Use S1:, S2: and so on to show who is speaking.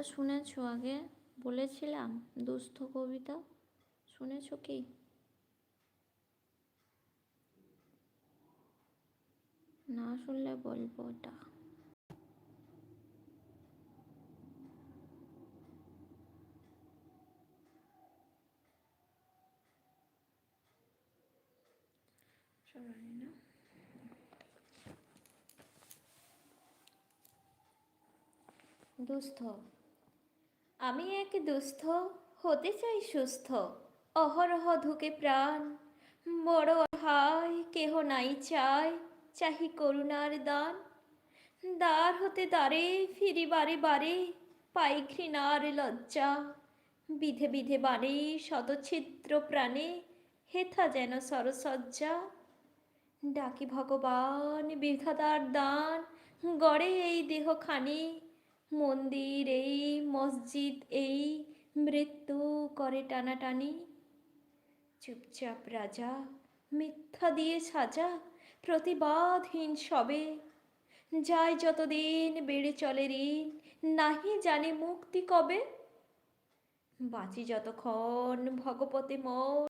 S1: শুনেছো আগে বলেছিলাম দুস্থ কবিতা, শুনেছো কি? না শুনলে বলবো ওটা। শোনোনি না? দুস্থ। আমি এক দুস্থ, হতে চাই সুস্থ, অহরহ ধুকে প্রাণ, বড় অসহায়, কেহ নাই চায়, চাহি করুণার দান। দ্বার হতে দ্বারে ফিরি বারে বারে, পাই ঘৃণার লজ্জা, বিধে বিধে বাণে শতছিদ্র প্রাণে, হেথা যেন সরসজ্জা। ডাকি ভগবান বিধাতার দান, গড়ে এই দেহখানি, মন্দির এই মসজিদ এই, মৃত্যু করে টানাটানি। চুপচাপ রাজা, মিথ্যা দিয়ে সাজা, প্রতিবাদহীন সবে, যায় যতদিন বেড়ে চলে ঋণ, নাহি জানে মুক্তি কবে। বাঁচি যতক্ষণ ভগবতে মোর,